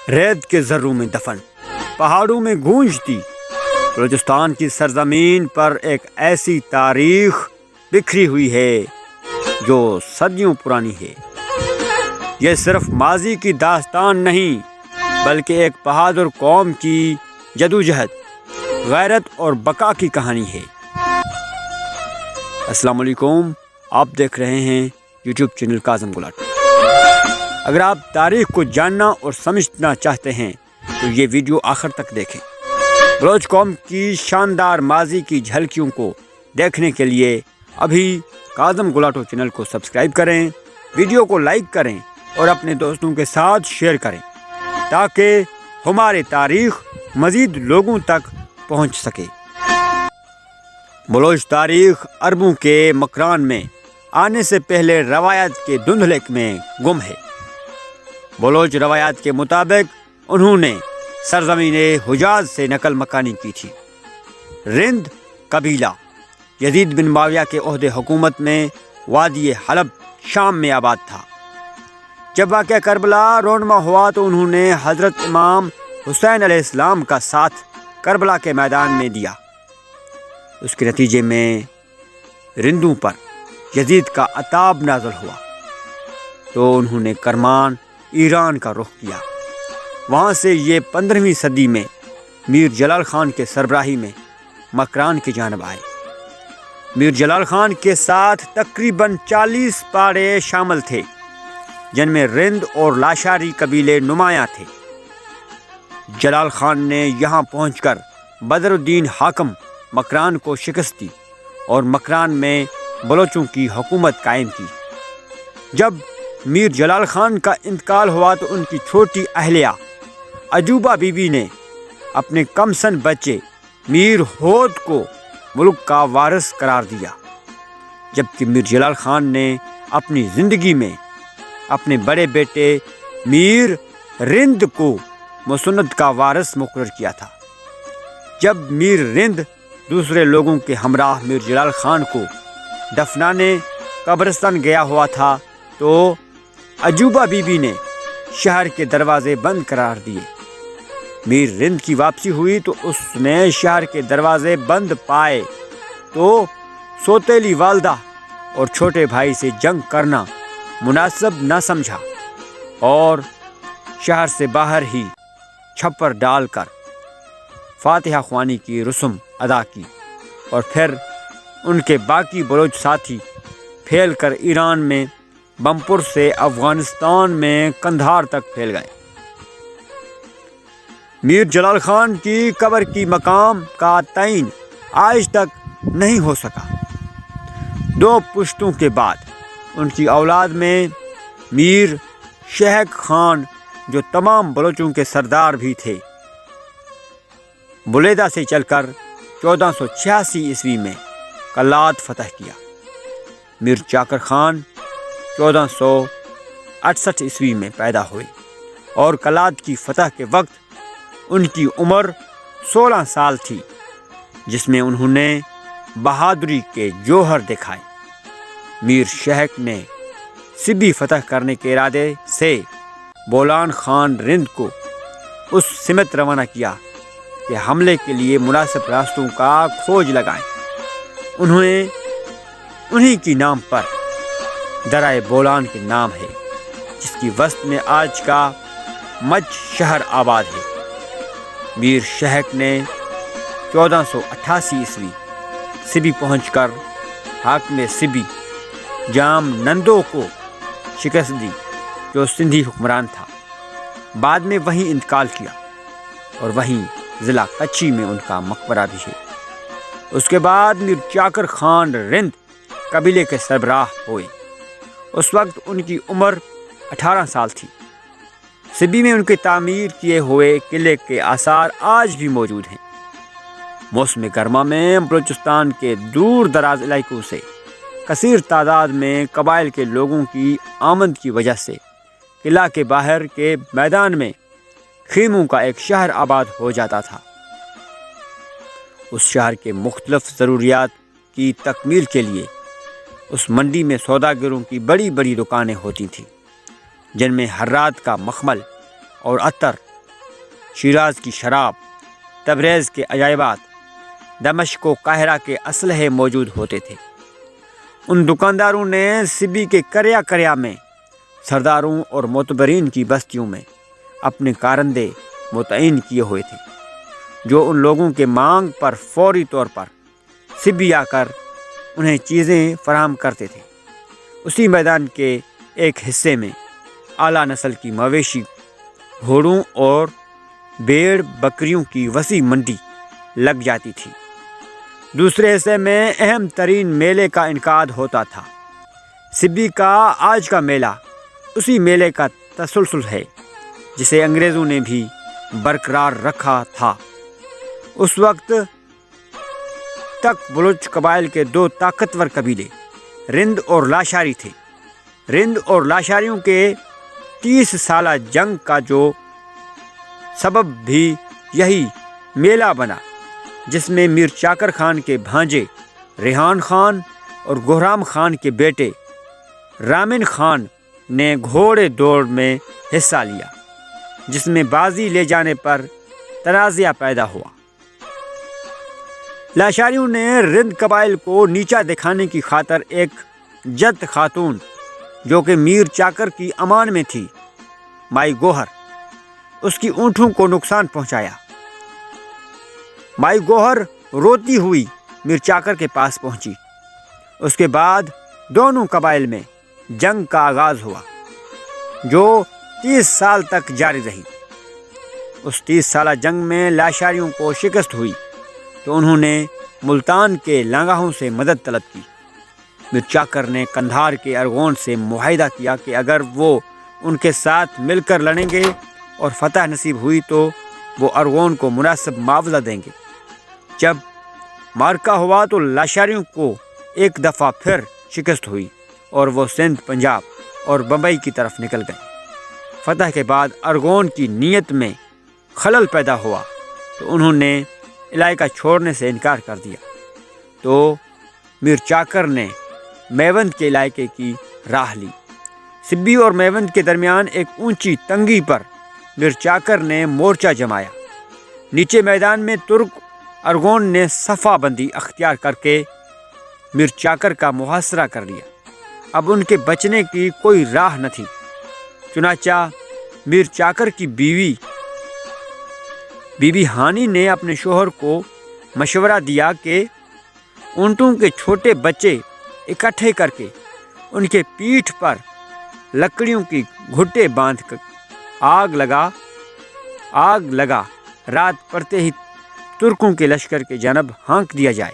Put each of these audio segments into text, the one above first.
ریت کے ذروں میں دفن پہاڑوں میں گونجتی بلوچستان کی سرزمین پر ایک ایسی تاریخ بکھری ہوئی ہے جو صدیوں پرانی ہے۔ یہ صرف ماضی کی داستان نہیں بلکہ ایک بہادر قوم کی جدوجہد، غیرت اور بقا کی کہانی ہے۔ السلام علیکم، آپ دیکھ رہے ہیں یوٹیوب چینل کاظم گلاٹو۔ اگر آپ تاریخ کو جاننا اور سمجھنا چاہتے ہیں تو یہ ویڈیو آخر تک دیکھیں۔ بلوچ قوم کی شاندار ماضی کی جھلکیوں کو دیکھنے کے لیے ابھی کاظم گلاٹو چینل کو سبسکرائب کریں، ویڈیو کو لائک کریں اور اپنے دوستوں کے ساتھ شیئر کریں تاکہ ہماری تاریخ مزید لوگوں تک پہنچ سکے۔ بلوچ تاریخ عربوں کے مکران میں آنے سے پہلے روایت کے دھندلک میں گم ہے۔ بلوچ روایات کے مطابق انہوں نے سرزمین حجاز سے نقل مکانی کی تھی۔ رند قبیلہ یزید بن معاویہ کے عہد حکومت میں وادی حلب شام میں آباد تھا۔ جب واقعہ کربلا رونما ہوا تو انہوں نے حضرت امام حسین علیہ السلام کا ساتھ کربلا کے میدان میں دیا۔ اس کے نتیجے میں رندوں پر یزید کا عتاب نازل ہوا تو انہوں نے کرمان ایران کا رخ کیا۔ وہاں سے یہ 15ویں صدی میں میر جلال خان کے سربراہی میں مکران کی جانب آئے۔ میر جلال خان کے ساتھ تقریباً 40 پاڑے شامل تھے جن میں رند اور لاشاری قبیلے نمایاں تھے۔ جلال خان نے یہاں پہنچ کر بدر الدین حاکم مکران کو شکست دی اور مکران میں بلوچوں کی حکومت قائم کی۔ جب میر جلال خان کا انتقال ہوا تو ان کی چھوٹی اہلیہ عجوبہ بی بی نے اپنے کم سن بچے میر ہود کو ملک کا وارث قرار دیا، جبکہ میر جلال خان نے اپنی زندگی میں اپنے بڑے بیٹے میر رند کو مسند کا وارث مقرر کیا تھا۔ جب میر رند دوسرے لوگوں کے ہمراہ میر جلال خان کو دفنانے قبرستان گیا ہوا تھا تو عجوبہ بی بی نے شہر کے دروازے بند قرار دیے۔ میر رند کی واپسی ہوئی تو اس نے شہر کے دروازے بند پائے تو سوتیلی والدہ اور چھوٹے بھائی سے جنگ کرنا مناسب نہ سمجھا اور شہر سے باہر ہی چھپر ڈال کر فاتحہ خوانی کی رسم ادا کی اور پھر ان کے باقی بلوچ ساتھی پھیل کر ایران میں بمپور سے افغانستان میں قندھار تک پھیل گئے۔ میر جلال خان کی قبر کی مقام کا تعین آج تک نہیں ہو سکا۔ 2 پشتوں کے بعد ان کی اولاد میں میر شہک خان جو تمام بلوچوں کے سردار بھی تھے، بلیدہ سے چل کر 1486 عیسوی میں کلات فتح کیا۔ میر چاکر خان 1468 عیسوی میں پیدا ہوئے اور کلات کی فتح کے وقت ان کی عمر 16 سال تھی، جس میں انہوں نے بہادری کے جوہر دکھائے۔ میر شہک نے سبی فتح کرنے کے ارادے سے بولان خان رند کو اس سمت روانہ کیا کہ حملے کے لیے مناسب راستوں کا کھوج لگائیں۔ انہی کی نام پر درائے بولان کے نام ہے، جس کی وسط میں آج کا مچ شہر آباد ہے۔ میر شہک نے 1488 عیسوی سبی پہنچ کر حاکم سبی جام نندو کو شکست دی جو سندھی حکمران تھا۔ بعد میں وہیں انتقال کیا اور وہیں ضلع کچھی میں ان کا مقبرہ بھی ہے۔ اس کے بعد میر چاکر خان رند قبیلے کے سربراہ ہوئے۔ اس وقت ان کی عمر 18 سال تھی۔ سبی میں ان کے تعمیر کیے ہوئے قلعے کے آثار آج بھی موجود ہیں۔ موسم گرما میں بلوچستان کے دور دراز علاقوں سے کثیر تعداد میں قبائل کے لوگوں کی آمد کی وجہ سے قلعہ کے باہر کے میدان میں خیموں کا ایک شہر آباد ہو جاتا تھا۔ اس شہر کے مختلف ضروریات کی تکمیل کے لیے اس منڈی میں سوداگروں کی بڑی بڑی دکانیں ہوتی تھیں، جن میں ہرات کا مخمل اور عطر شیراز کی شراب، تبریز کے عجائبات، دمشق و قاہرہ کے اسلحے موجود ہوتے تھے۔ ان دکانداروں نے سبی کے کریا کریا میں سرداروں اور معتبرین کی بستیوں میں اپنے کارندے متعین کیے ہوئے تھے، جو ان لوگوں کے مانگ پر فوری طور پر سبی آ کر انہیں چیزیں فراہم کرتے تھے۔ اسی میدان کے ایک حصے میں اعلیٰ نسل کی مویشی، گھوڑوں اور بھیڑ بکریوں کی وسیع منڈی لگ جاتی تھی۔ دوسرے حصے میں اہم ترین میلے کا انعقاد ہوتا تھا۔ سبی کا آج کا میلہ اسی میلے کا تسلسل ہے جسے انگریزوں نے بھی برقرار رکھا تھا۔ اس وقت تک بلوچ قبائل کے دو طاقتور قبیلے رند اور لاشاری تھے۔ رند اور لاشاریوں کے 30 سالہ جنگ کا جو سبب بھی یہی میلہ بنا، جس میں میر چاکر خان کے بھانجے ریحان خان اور گہرام خان کے بیٹے رامن خان نے گھوڑے دوڑ میں حصہ لیا، جس میں بازی لے جانے پر تنازعہ پیدا ہوا۔ لاشاریوں نے رند قبائل کو نیچا دکھانے کی خاطر ایک جت خاتون جو کہ میر چاکر کی امان میں تھی، مائی گوہر، اس کی اونٹوں کو نقصان پہنچایا۔ مائی گوہر روتی ہوئی میر چاکر کے پاس پہنچی۔ اس کے بعد دونوں قبائل میں جنگ کا آغاز ہوا، جو 30 سال تک جاری رہی۔ اس 30 سالہ جنگ میں لاشاریوں کو شکست ہوئی تو انہوں نے ملتان کے لانگاہوں سے مدد طلب کی۔ میر چاکر نے قندھار کے ارغون سے معاہدہ کیا کہ اگر وہ ان کے ساتھ مل کر لڑیں گے اور فتح نصیب ہوئی تو وہ ارغون کو مناسب معاوضہ دیں گے۔ جب مارکا ہوا تو لاشاریوں کو ایک دفعہ پھر شکست ہوئی اور وہ سندھ، پنجاب اور بمبئی کی طرف نکل گئے۔ فتح کے بعد ارغون کی نیت میں خلل پیدا ہوا تو انہوں نے علاقہ چھوڑنے سے انکار کر دیا، تو میر چاکر نے میوند کے علاقے کی راہ لی۔ سبی اور میوند کے درمیان ایک اونچی تنگی پر میر چاکر نے مورچہ جمایا۔ نیچے میدان میں ترک ارغون نے صفہ بندی اختیار کر کے میر چاکر کا محاصرہ کر لیا۔ اب ان کے بچنے کی کوئی راہ نہ تھی۔ چنانچہ میر چاکر کی بیوی ہانی نے اپنے شوہر کو مشورہ دیا کہ اونٹوں کے چھوٹے بچے اکٹھے کر کے ان کے پیٹھ پر لکڑیوں کی گھٹے باندھ کر آگ لگا رات پڑتے ہی ترکوں کے لشکر کے جانب ہانک دیا جائے۔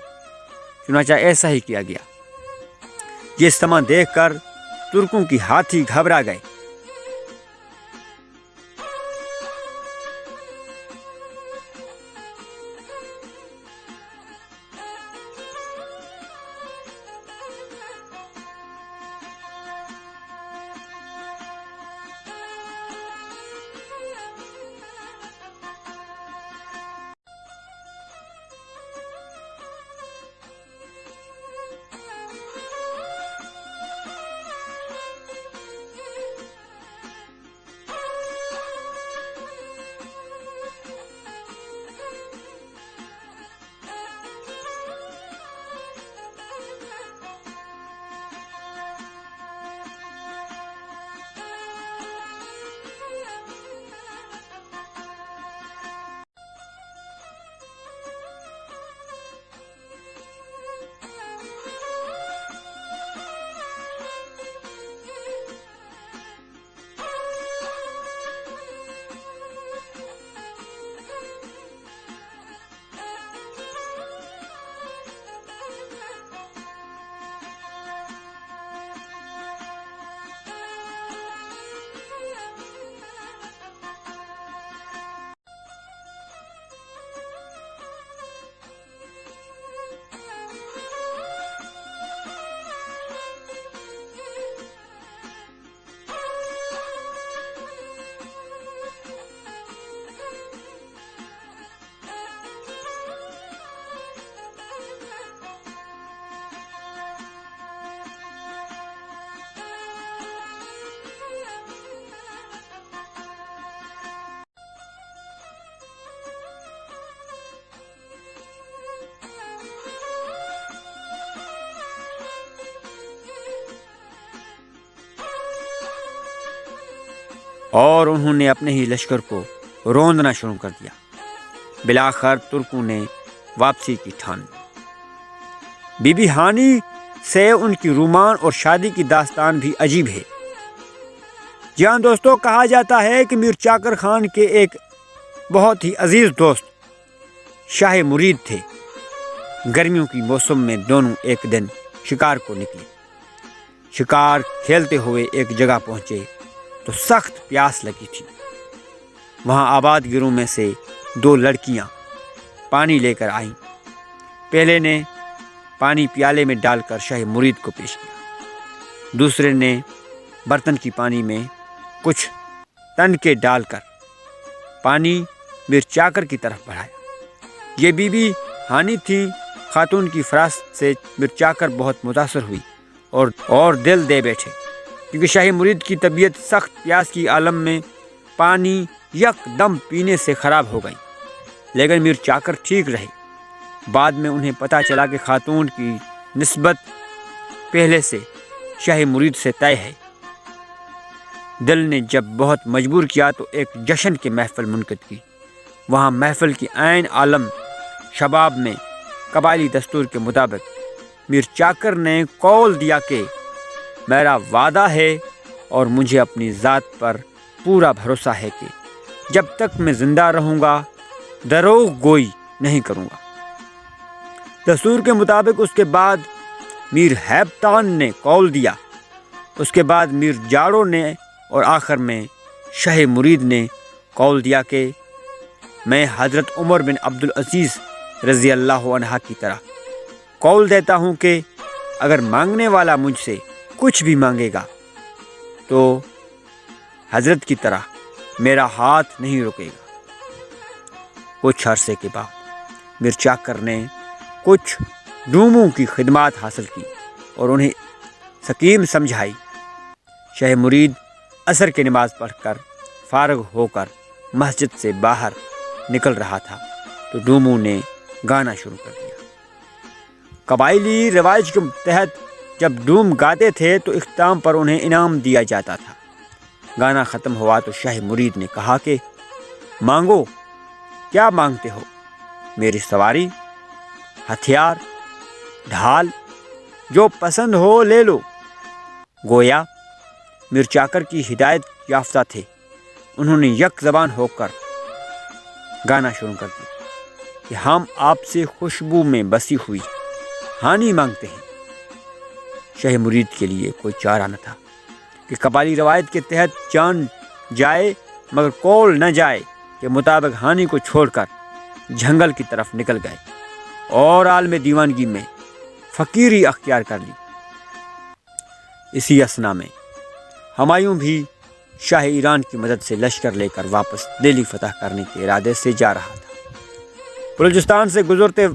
چنانچہ ایسا ہی کیا گیا۔ یہ سماں دیکھ کر ترکوں کی ہاتھی گھبرا گئے۔ اور انہوں نے اپنے ہی لشکر کو روندنا شروع کر دیا۔ بالآخر ترکوں نے واپسی کی ٹھان لی۔ بی بی ہانی سے ان کی رومان اور شادی کی داستان بھی عجیب ہے۔ جی ہاں دوستو، کہا جاتا ہے کہ میر چاکر خان کے ایک بہت ہی عزیز دوست شاہ مرید تھے۔ گرمیوں کی موسم میں دونوں ایک دن شکار کو نکلے۔ شکار کھیلتے ہوئے ایک جگہ پہنچے تو سخت پیاس لگی تھی۔ وہاں آباد گروں میں سے 2 لڑکیاں پانی لے کر آئیں۔ پہلے نے پانی پیالے میں ڈال کر شاہ مرید کو پیش کیا، دوسرے نے برتن کی پانی میں کچھ تنکے ڈال کر پانی میر چاکر کی طرف بڑھایا۔ یہ بی بی ہانی تھی۔ خاتون کی فراست سے میر چاکر بہت متاثر ہوئی اور دل دے بیٹھے، کیونکہ شاہ مرید کی طبیعت سخت پیاس کی عالم میں پانی یک دم پینے سے خراب ہو گئی، لیکن میر چاکر ٹھیک رہے۔ بعد میں انہیں پتہ چلا کہ خاتون کی نسبت پہلے سے شاہ مرید سے طے ہے۔ دل نے جب بہت مجبور کیا تو ایک جشن کی محفل منعقد کی۔ وہاں محفل کی عین عالم شباب میں قبائلی دستور کے مطابق میر چاکر نے قول دیا کہ میرا وعدہ ہے اور مجھے اپنی ذات پر پورا بھروسہ ہے کہ جب تک میں زندہ رہوں گا دروغ گوئی نہیں کروں گا۔ دستور کے مطابق اس کے بعد میر ہیبتان نے قول دیا، اس کے بعد میر جاڑو نے، اور آخر میں شاہ مرید نے قول دیا کہ میں حضرت عمر بن عبدالعزیز رضی اللہ عنہ کی طرح قول دیتا ہوں کہ اگر مانگنے والا مجھ سے کچھ بھی مانگے گا تو حضرت کی طرح میرا ہاتھ نہیں رکے گا۔ کچھ عرصے کے بعد میر چاکر نے کچھ ڈوموں کی خدمات حاصل کی اور انہیں سکیم سمجھائی۔ شاہ مرید عصر کی نماز پڑھ کر فارغ ہو کر مسجد سے باہر نکل رہا تھا تو ڈوموں نے گانا شروع کر دیا۔ قبائلی روایت کے تحت جب ڈوم گاتے تھے تو اختتام پر انہیں انعام دیا جاتا تھا۔ گانا ختم ہوا تو شاہ مرید نے کہا کہ مانگو، کیا مانگتے ہو؟ میری سواری، ہتھیار، ڈھال، جو پسند ہو لے لو۔ گویا میر چاکر کی ہدایت یافتہ تھے۔ انہوں نے یک زبان ہو کر گانا شروع کر دیا کہ ہم آپ سے خوشبو میں بسی ہوئی ہانی مانگتے ہیں۔ شاہ مرید کے لیے کوئی چارہ نہ تھا کہ قبائلی روایت کے تحت جان جائے مگر قول نہ جائے کے مطابق ہانی کو چھوڑ کر جنگل کی طرف نکل گئے اور عالم دیوانگی میں فقیری اختیار کر لی۔ اسی اثنا میں ہمایوں بھی شاہ ایران کی مدد سے لشکر لے کر واپس دہلی فتح کرنے کے ارادے سے جا رہا تھا۔ بلوچستان سے گزرتے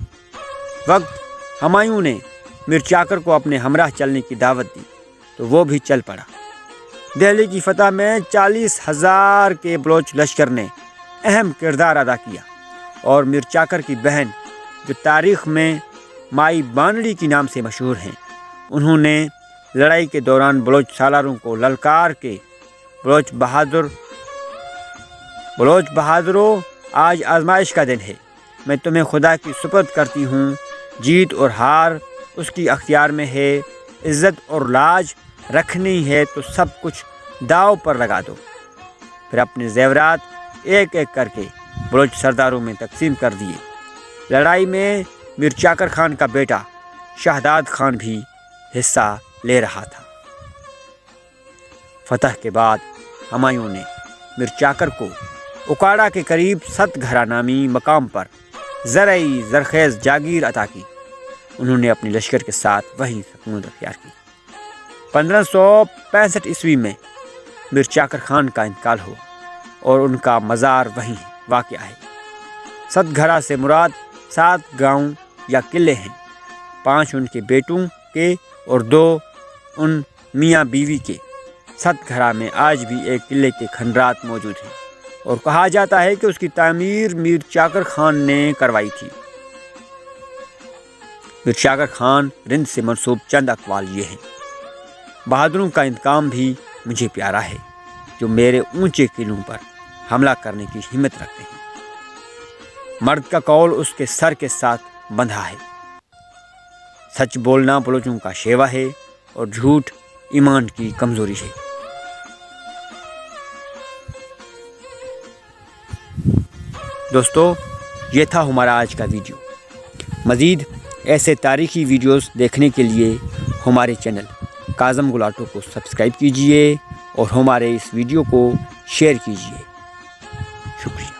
وقت ہمایوں نے میر چاکر کو اپنے ہمراہ چلنے کی دعوت دی تو وہ بھی چل پڑا۔ دہلی کی فتح میں 40,000 کے بلوچ لشکر نے اہم کردار ادا کیا اور میر چاکر کی بہن، جو تاریخ میں مائی بانڑی کے نام سے مشہور ہیں، انہوں نے لڑائی کے دوران بلوچ سالاروں کو للکار کے بلوچ بہادروں، آج آزمائش کا دن ہے۔ میں تمہیں خدا کی سپرد کرتی ہوں، جیت اور ہار اس کی اختیار میں ہے۔ عزت اور لاج رکھنی ہے تو سب کچھ داؤ پر لگا دو۔ پھر اپنے زیورات ایک ایک کر کے بلوچ سرداروں میں تقسیم کر دیے۔ لڑائی میں میر چاکر خان کا بیٹا شہداد خان بھی حصہ لے رہا تھا۔ فتح کے بعد ہمایوں نے میر چاکر کو اکاڑا کے قریب ست گھرا نامی مقام پر زرعی زرخیز جاگیر عطا کی۔ انہوں نے اپنے لشکر کے ساتھ وہیں سکونت اختیار کی۔ 1565 عیسوی میں میر چاکر خان کا انتقال ہوا اور ان کا مزار وہیں واقع ہے۔ ست گھرا سے مراد 7 گاؤں یا قلعے ہیں، 5 ان کے بیٹوں کے اور 2 ان میاں بیوی کے۔ ست گھرا میں آج بھی ایک قلعے کے کھنڈرات موجود ہیں اور کہا جاتا ہے کہ اس کی تعمیر میر چاکر خان نے کروائی تھی۔ میر چاکر خان رند سے منسوب چند اقوال یہ ہیں: بہادروں کا انتقام بھی مجھے پیارا ہے، جو میرے اونچے قلعوں پر حملہ کرنے کی ہمت رکھتے ہیں۔ مرد کا قول اس کے سر کے ساتھ بندھا ہے۔ سچ بولنا بلوچوں کا شیوا ہے اور جھوٹ ایمان کی کمزوری ہے۔ دوستو، یہ تھا ہمارا آج کا ویڈیو۔ مزید ایسے تاریخی ویڈیوز دیکھنے کے لیے ہمارے چینل کاظم گل آٹو کو سبسکرائب کیجیے اور ہمارے اس ویڈیو کو شیئر کیجیے۔ شکریہ۔